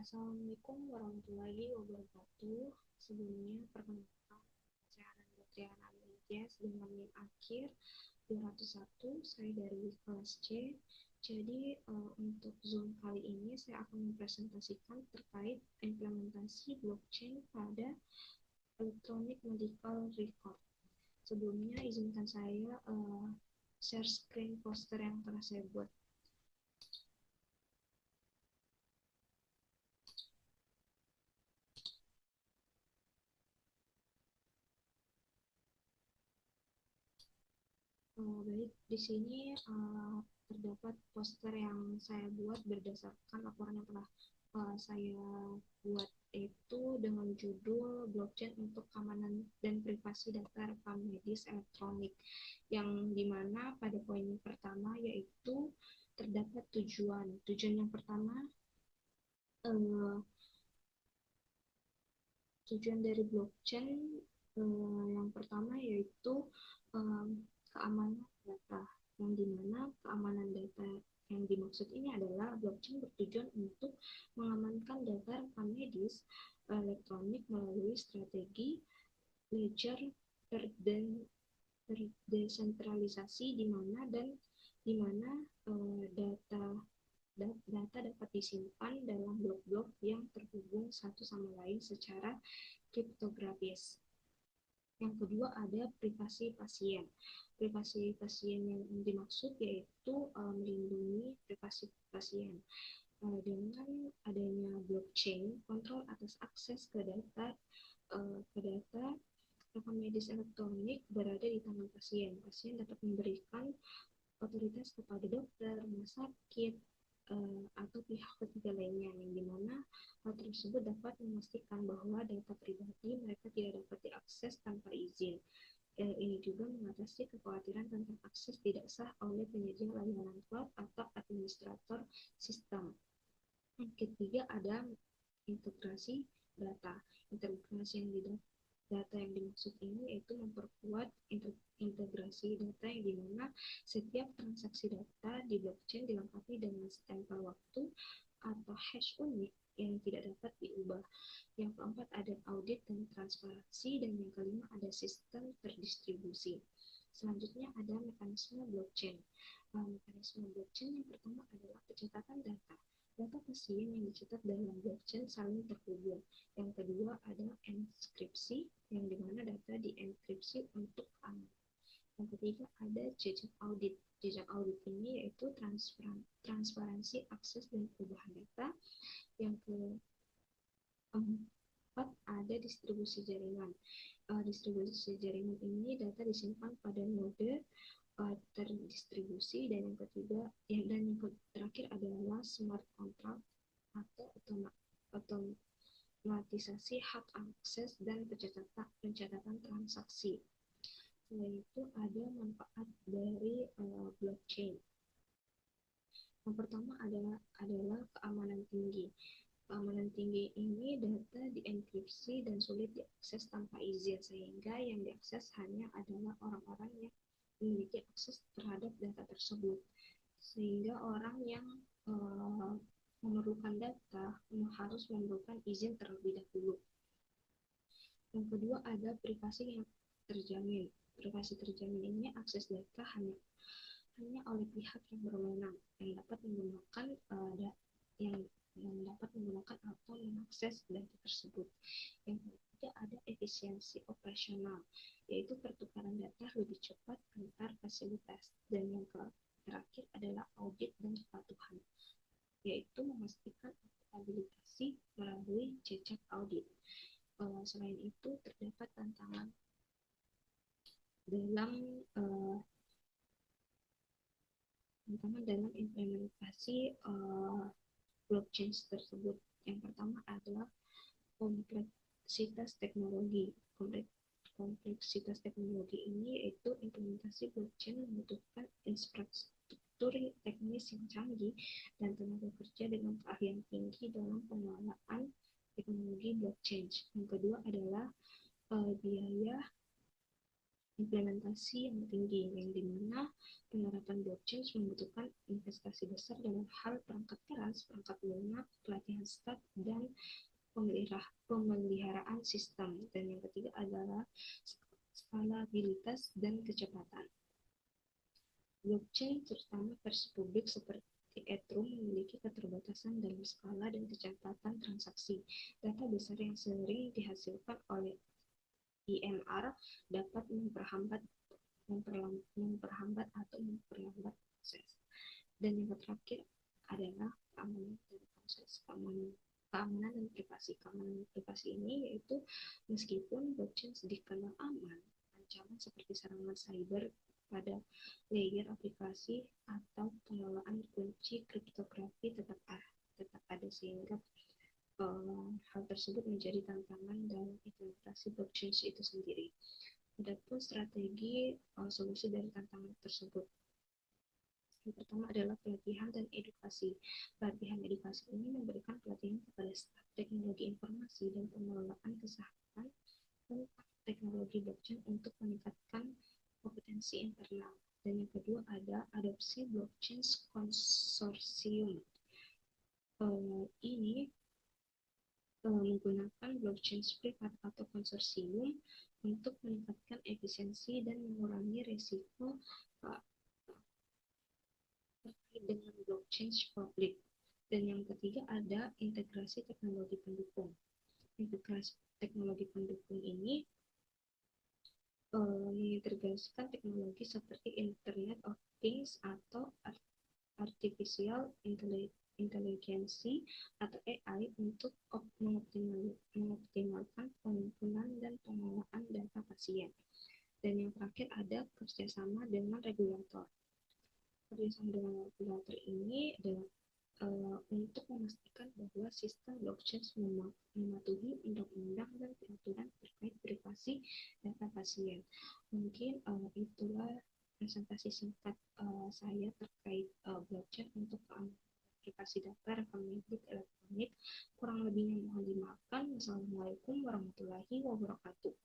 Assalamualaikum warahmatullahi wabarakatuh. Sebelumnya, perkenalkan, saya Ananda Triana Alias dengan NIM akhir 201. Saya dari kelas C. Jadi, untuk Zoom kali ini saya akan mempresentasikan terkait implementasi blockchain pada Electronic Medical Record. Sebelumnya, izinkan saya share screen poster yang telah saya buat. Baik, di sini terdapat poster yang saya buat berdasarkan laporan yang telah saya buat, itu dengan judul blockchain untuk keamanan dan privasi data rekam medis elektronik, yang dimana pada poin pertama yaitu terdapat tujuan yang pertama, eh, tujuan dari blockchain yang pertama yaitu eh, keamanan data, yang dimana keamanan data yang dimaksud ini adalah blockchain bertujuan untuk mengamankan data rekam medis elektronik melalui strategi ledger terdesentralisasi, di mana data data dapat disimpan dalam blok-blok yang terhubung satu sama lain secara kriptografis. Yang kedua ada privasi pasien. Privasi pasien yang dimaksud yaitu melindungi privasi pasien. Dengan adanya blockchain, kontrol atas akses ke data rekam medis elektronik berada di tangan pasien. Pasien dapat memberikan otoritas kepada dokter, rumah sakit, atau pihak ketiga lainnya, yang dimana hal tersebut dapat memastikan bahwa data pribadi mereka tidak dapat diakses tanpa izin. Ini juga mengatasi kekhawatiran tentang akses tidak sah oleh penyedia layanan cloud atau administrator sistem. Yang ketiga ada integrasi data. Integrasi data yang dimaksud ini yaitu memperkuat integrasi data, yang dimana setiap transaksi data di blockchain dilengkapi dengan stempel waktu atau hash unik yang tidak dapat diubah. Yang keempat ada audit dan transparansi, dan yang kelima ada sistem terdistribusi. Selanjutnya ada mekanisme blockchain. Mekanisme blockchain yang pertama adalah pencatatan data. Data pasien yang dicatat dalam blockchain saling terhubung. Yang kedua ada enkripsi, yang dimana data dienkripsi untuk keamanan. Yang ketiga ada jejak audit. Jejak audit ini yaitu transparansi akses dan perubahan data. Yang keempat ada distribusi jaringan. Distribusi jaringan ini data disimpan pada node terdistribusi, dan yang ketiga dan yang terakhir adalah smart contract atau otomatisasi hak akses dan pencatatan transaksi. Selain itu ada manfaat dari blockchain. Yang pertama adalah keamanan tinggi. Keamanan tinggi ini data dienkripsi dan sulit diakses tanpa izin, sehingga yang diakses hanya adalah orang-orang yang memiliki akses terhadap data tersebut, sehingga orang yang memerlukan data harus memerlukan izin terlebih dahulu. Yang kedua ada privasi yang terjamin. Privasi terjamin ini akses data hanya oleh pihak yang berwenang, yang dapat menggunakan atau mengakses data tersebut. Yang ketiga ada efisiensi operasional, yaitu pertukaran data lebih cepat antar fasilitas. Dan yang terakhir adalah audit dan kepatuhan, yaitu memastikan akuntabilitas melalui jejak audit. Selain itu terdapat tantangan dalam implementasi blockchain tersebut. Yang pertama adalah kompleksitas teknologi. Kompleksitas teknologi ini yaitu implementasi blockchain membutuhkan infrastruktur teknis yang canggih dan tenaga kerja dengan keahlian tinggi dalam pengelolaan teknologi blockchain. Yang kedua adalah biaya implementasi yang tinggi, yang dimana penerapan blockchain membutuhkan investasi besar dalam hal perangkat keras, perangkat lunak, pelatihan staff, dan pemeliharaan sistem. Dan yang ketiga adalah skalabilitas dan kecepatan. Blockchain, terutama versi publik seperti Ethereum, memiliki keterbatasan dalam skala dan kecepatan transaksi. Data besar yang sering dihasilkan oleh IMR dapat memperhambat atau memperlambat proses. Dan yang terakhir adalah keamanan dan proses keamanan dan privasi. Keamanan dan privasi ini yaitu meskipun blockchain dikenal aman, ancaman seperti serangan cyber pada layer aplikasi atau pengelolaan kunci kriptografi tetap ada, sehingga hal tersebut menjadi tantangan dalam implementasi blockchain itu sendiri. Adapun strategi solusi dari tantangan tersebut, yang pertama adalah pelatihan dan edukasi. Pelatihan edukasi ini memberikan pelatihan kepada staf teknologi informasi dan pengelolaan kesehatan tentang teknologi blockchain untuk meningkatkan kompetensi internal. Dan yang kedua ada adopsi blockchain konsorsium. Ini menggunakan blockchain privat atau konsorsium untuk meningkatkan efisiensi dan mengurangi risiko terkait dengan blockchain publik. Dan yang ketiga ada integrasi teknologi pendukung. Integrasi teknologi pendukung ini mengintegrasikan teknologi seperti Internet of Things atau Artificial Intelligence atau AI untuk mengoptimalkan pengumpulan dan pengelolaan data pasien. Dan yang terakhir ada kerjasama dengan regulator. Kerjasama dengan regulator ini adalah untuk memastikan bahwa sistem blockchain mematuhi undang-undang dan peraturan terkait privasi data pasien. Mungkin itulah presentasi singkat saya terkait blockchain untuk privasi data rekam medis elektronik. Kurang lebihnya mohon dimaafkan. Wassalamualaikum warahmatullahi wabarakatuh.